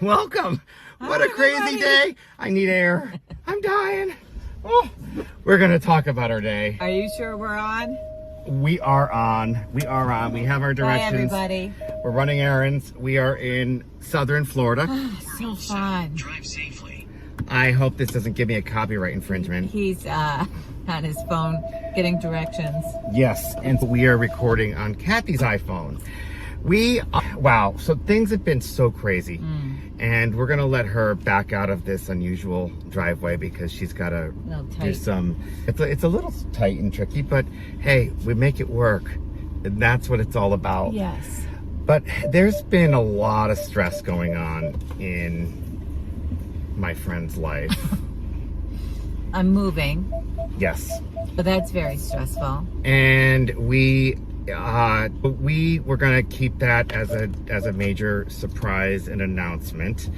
Welcome. What Hi, a crazy everybody. day. I need air. I'm dying. Oh, we're going to talk about our day. Are you sure we're on? We are on. We have our Bye, directions. everybody. We're running errands. We are in southern Florida. So fun. Drive safely. I hope this doesn't give me a copyright infringement. He's on his phone getting directions. Yes, and we are recording on Kathy's iPhone. Wow, so things have been so crazy. And we're gonna let her back out of this unusual driveway because she's gotta do some, it's a little tight and tricky, but hey, we make it work. And that's what it's all about. Yes. But there's been a lot of stress going on in my friend's life. I'm moving, Yes. but that's very stressful. And we were gonna keep that as a major surprise and announcement,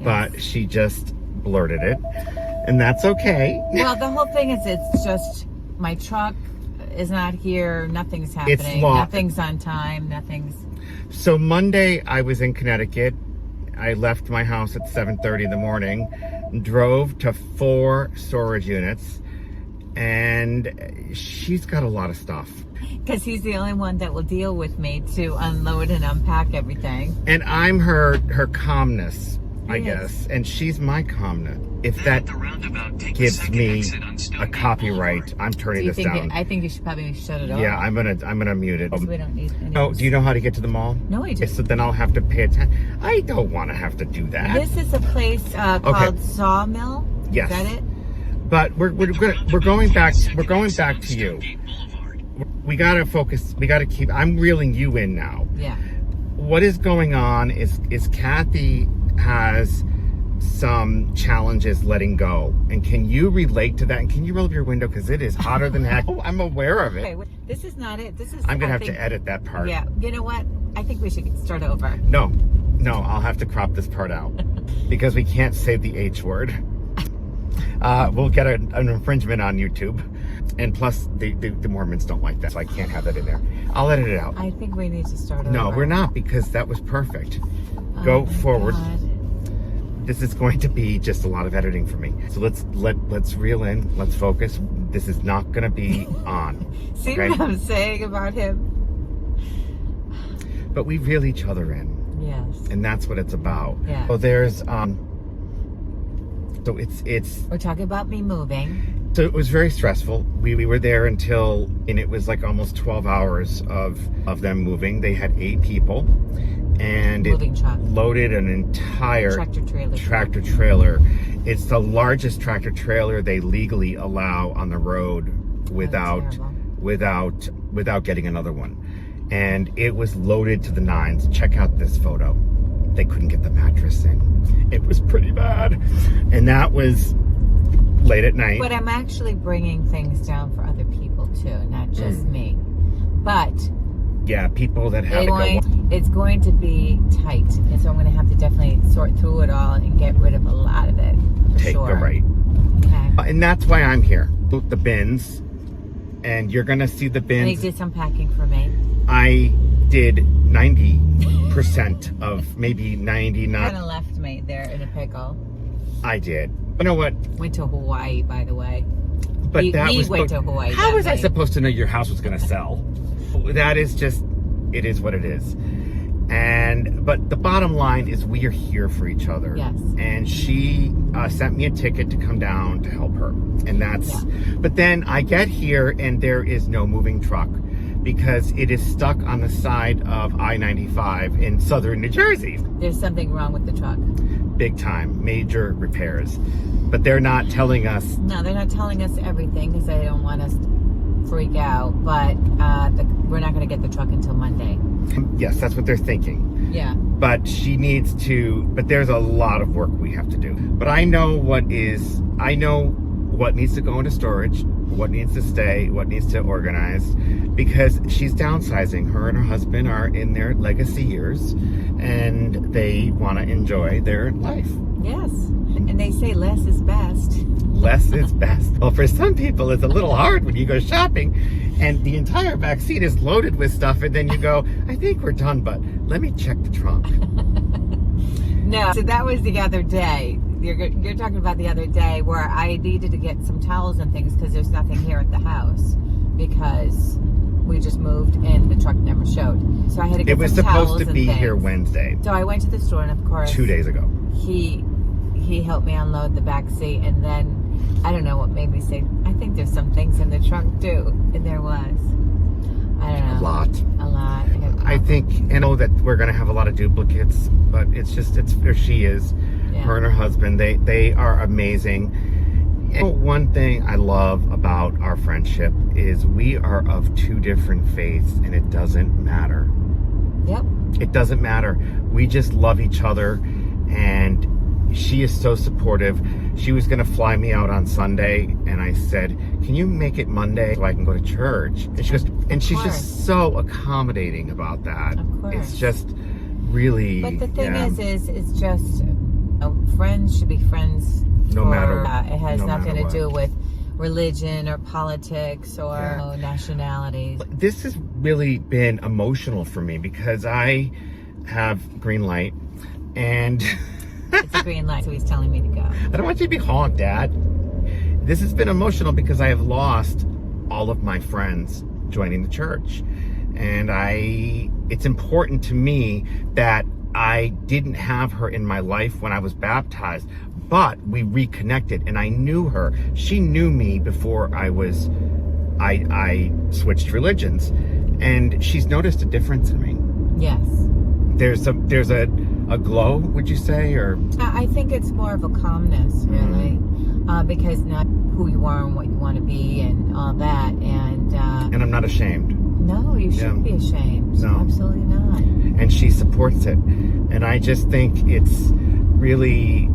but she just blurted it, and that's okay. Well, the whole thing is it's just my truck is not here. Nothing's happening. It's locked. Nothing's on time. Nothing's. So Monday I was in Connecticut. I left my house at 7:30 in the morning, drove to 4 storage units, and she's got a lot of stuff. Because he's the only one that will deal with me to unload and unpack everything. And I'm her calmness, I Yes. guess, and she's my calmness. If Then that at the roundabout, take the gives second me exit on Stone a Gate copyright, Boulevard. I'm turning Do you this think down. I think you should probably shut it off. Yeah, I'm gonna mute it. Because we don't need any. Oh, do you know how to get to the mall? No, I Okay, don't. so then I'll have to pay attention. I don't want to have to do that. This is a place called Sawmill. Yes. Is that it? But we're going back to you. Stone Gate Boulevard. We gotta focus. We gotta keep. I'm reeling you in now. Yeah. What is going on is Kathy has some challenges letting go, and can you relate to that? And can you roll up your window because it is hotter than heck? Oh, I'm aware of Okay, it. this is not it. This is. I'm gonna I have think- to edit that part. Yeah. You know what? I think we should start over. No, I'll have to crop this part out because we can't say the H word. We'll get an infringement on YouTube, and plus the Mormons don't like that, so I can't have that in there. I'll edit it out. I think we need to start over. No, we're not, because that was perfect. Oh Go my forward. God. This is going to be just a lot of editing for me. So let's reel in. Let's focus. This is not going to be on. See okay? what I'm saying about him? But we reel each other in, Yes. and that's what it's about. Yeah. So there's so it's We're talking about me moving. so it was very stressful. We were there until, and it was like almost 12 hours of them moving. They had 8 people, and Moving truck. loaded an entire Tractor trailer. trailer. It's the largest tractor trailer they legally allow on the road without getting another one. And it was loaded to the nines. Check out this photo. They couldn't get the mattress in. It was pretty bad. And that was late at night. But I'm actually bringing things down for other people too, not just me. But Yeah, people that had to go. it's going to be tight, and so I'm going to have to definitely sort through it all and get rid of a lot of it. For Take sure. the right. Okay. And that's why I'm here. The bins. And you're going to see the And he bins. did some packing for me. I did 90% of maybe 99. Kind of left me there in a pickle. I did. You know what? Went to Hawaii, by the way. But He was went to Hawaii How that was I way. supposed to know your house was going to sell? That is just, it is what it is. But the bottom line is we are here for each other. Yes. And she sent me a ticket to come down to help her. And that's, but then I get here and there is no moving truck because it is stuck on the side of I-95 in southern New Jersey. There's something wrong with the truck. Big time, major repairs. But they're not telling us. No, they're not telling us everything because they don't want us to freak out. But we're not going to get the truck until Monday. Yes, that's what they're thinking. Yeah. But she needs to, but there's a lot of work we have to do. But I know what needs to go into storage, what needs to stay, what needs to organize, because she's downsizing. Her and her husband are in their legacy years and they want to enjoy their life. Yes. And they say less is best. Less is best. Well, for some people, it's a little hard when you go shopping and the entire back seat is loaded with stuff, and then you go, I think we're done, but let me check the trunk. No, so that was the other day. You're talking about the other day where I needed to get some towels and things because there's nothing here at the house because we just moved and the truck never showed. So I had to get It was some towels supposed to and be things. here Wednesday, So I went to the store and of course 2 days ago. he helped me unload the back seat and then I don't know what made me say I think there's some things in the trunk too, and there was. I don't know. A lot. I think, I know that we're going to have a lot of duplicates, but it's or she is, Yeah. her and her husband, they are amazing. And one thing I love about our friendship is we are of two different faiths and it doesn't matter. Yep. It doesn't matter. We just love each other and she is so supportive. She was going to fly me out on Sunday and I said, can you make it Monday so I can go to church? And she goes, and she's just so accommodating about that. Of course. It's just really. But the thing is it's just friends should be friends. No matter. It has no nothing matter to do what. with religion or politics or nationalities. This has really been emotional for me because I have green light and It's a green light, so he's telling me to go. I don't want you to be honked, Dad. This has been emotional because I have lost all of my friends joining the church. And it's important to me that I didn't have her in my life when I was baptized, but we reconnected and I knew her. She knew me before I switched religions, and she's noticed a difference in me. Yes. There's a glow, would you say, or? I think it's more of a calmness, really, because not who you are and what you want to be and all that, and I'm not ashamed. no, you shouldn't be ashamed. No. Absolutely not. And she supports it, and I just think it's really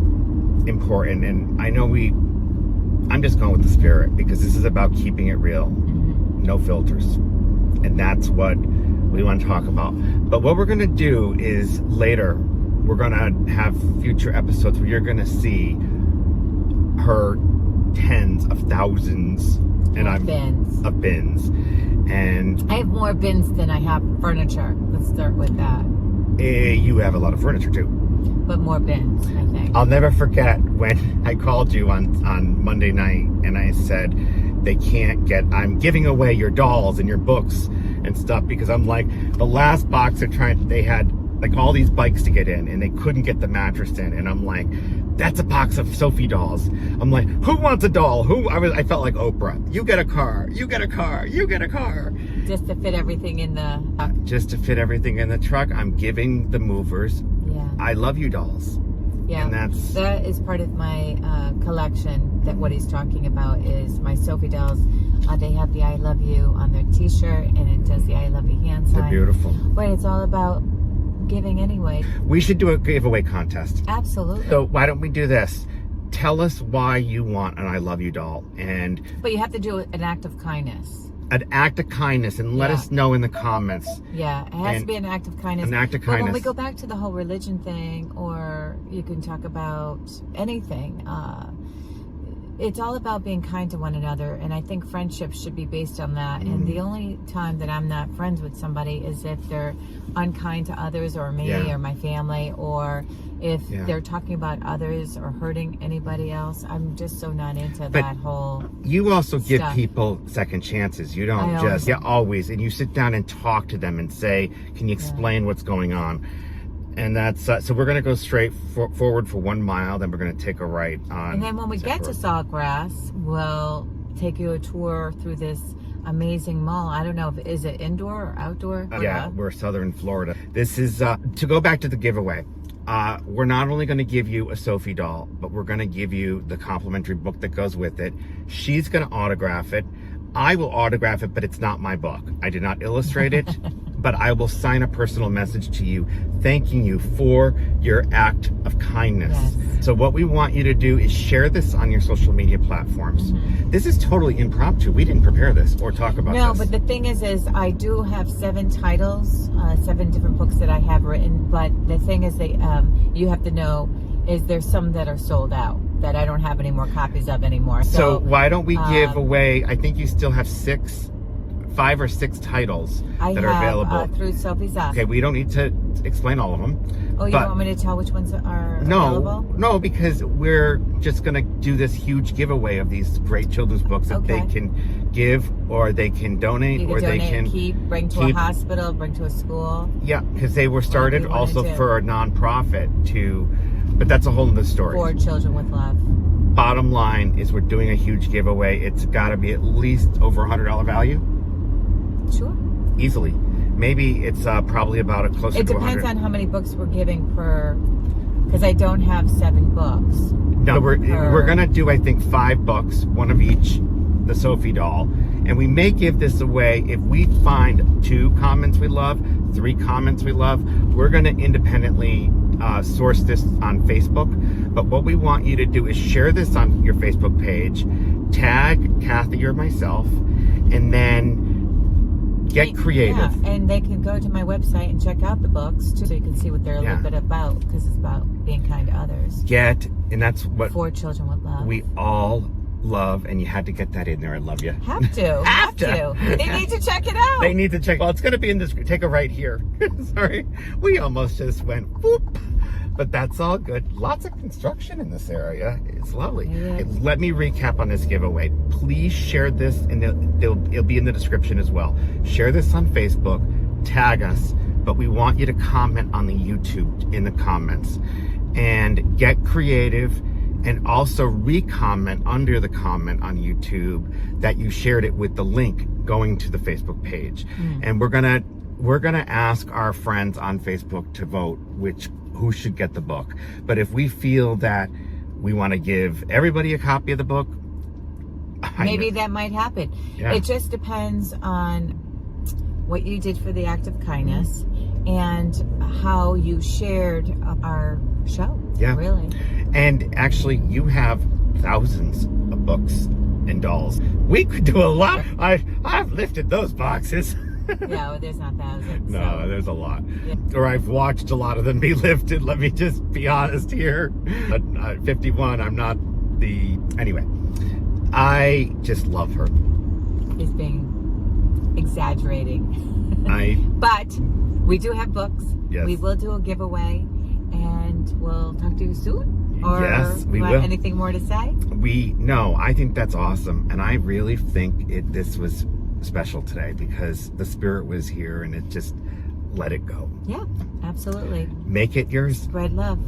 important. And I know I'm just going with the spirit because this is about keeping it real, no filters, and that's what we want to talk about. But what we're going to do is later we're going to have future episodes where you're going to see her tens of thousands of bins. And I have more bins than I have furniture. Let's start with that. You have a lot of furniture too. But more bins, I think. I'll never forget when I called you on Monday night and I said I'm giving away your dolls and your books and stuff because I'm like, the last box they had like all these bikes to get in and they couldn't get the mattress in, and I'm like, that's a box of Sophie dolls. I'm like, who wants a doll? I felt like Oprah. You get a car, you get a car, you get a car. Just to fit everything in the Just to fit everything in the truck. I'm giving the movers I love you dolls. Yeah, and that is part of my collection. That what he's talking about is my Sophie dolls. They have the I love you on their t-shirt and it does the I love you hand sign. They're beautiful. But it's all about giving anyway. We should do a giveaway contest. Absolutely. So why don't we do this? Tell us why you want an I love you doll, but you have to do an act of kindness. An act of kindness, and let us know in the comments. Yeah, it has to be an act of kindness. An act of But kindness. when we go back to the whole religion thing, or you can talk about anything, it's all about being kind to one another, and I think friendships should be based on that. And the only time that I'm not friends with somebody is if they're unkind to others, or me, or my family, or if they're talking about others or hurting anybody else. I'm just so not into that whole. You also give stuff. people second chances. You don't always, and you sit down and talk to them and say, "Can you explain what's going on?" And that's so we're going to go straight forward for 1 mile, then we're going to take a right on. And then when we get to Saltgrass, we'll take you a tour through this amazing mall. I don't know is it indoor or outdoor? Yeah, we're Southern Florida. This is to go back to the giveaway. We're not only going to give you a Sophie doll, but we're going to give you the complimentary book that goes with it. She's going to autograph it. I will autograph it, but it's not my book. I did not illustrate it, but I will sign a personal message to you thanking you for your act of kindness. Yes. So what we want you to do is share this on your social media platforms. This is totally impromptu. We didn't prepare this or talk about this. No, but the thing is I do have 7 titles, 7 different books that I have written, but the thing is you have to know is there's some that are sold out that I don't have any more copies of anymore. So why don't we give away, I think you still have 5 or 6 titles that are available. Through Sophie's Up. Okay, we don't need to explain all of them, Oh, you But- want me to tell which ones are No, available? no, because we're just going to do this huge giveaway of these great children's books that they Okay. can give, or they can donate, You can or donate, they can keep, bring to keep- a hospital, bring to a school. Yeah, because they were started you wanna also do. for a nonprofit but that's a whole nother story. For children with love. Bottom line is we're doing a huge giveaway. It's got to be at least over $100 value, Sure. easily. Maybe it's probably about a closer It to depends 100. on how many books we're giving per, because I don't have 7 books. No, we're gonna do, I think, 5 books, one of each, the Sophie doll, and we may give this away if we find 2 comments we love, 3 comments we love. We're gonna independently source this on Facebook, but what we want you to do is share this on your Facebook page, tag Kathy or myself, and then get creative. Yeah, and they can go to my website and check out the books too, so you can see what they're a Yeah. little bit about, because it's about being kind to others. And that's what For children with love. we all love, and you had to get that in there. I love you. Have to. Have to. They need to check it out. They need to check. Well, it's going to be in this. Take a right here. Sorry. We almost just went whoop. But that's all good. Lots of construction in this area. It's lovely. Yeah. Let me recap on this giveaway. Please share this, and it'll be in the description as well. Share this on Facebook. Tag us. But we want you to comment on the YouTube in the comments. And get creative. And also re-comment under the comment on YouTube that you shared it with the link going to the Facebook page. And we're gonna ask our friends on Facebook to vote who should get the book. But if we feel that we want to give everybody a copy of the book, Maybe that might happen. Yeah. It just depends on what you did for the act of kindness and how you shared our show. Yeah. Really. And actually, you have thousands of books and dolls. We could do a lot. I've lifted those boxes. Yeah, well, there's not thousands. No, so. there's a lot. Yeah. Or I've watched a lot of them be lifted. Let me just be honest here. At 51, I'm not the... Anyway, I just love her. Is being exaggerating. But we do have books. Yes. We will do a giveaway, and we'll talk to you soon. Or Yes, we you will. have anything more to say? No, I think that's awesome. And I really think this was special today because the spirit was here and it just let it go. Yeah, absolutely. Make it yours. Spread love.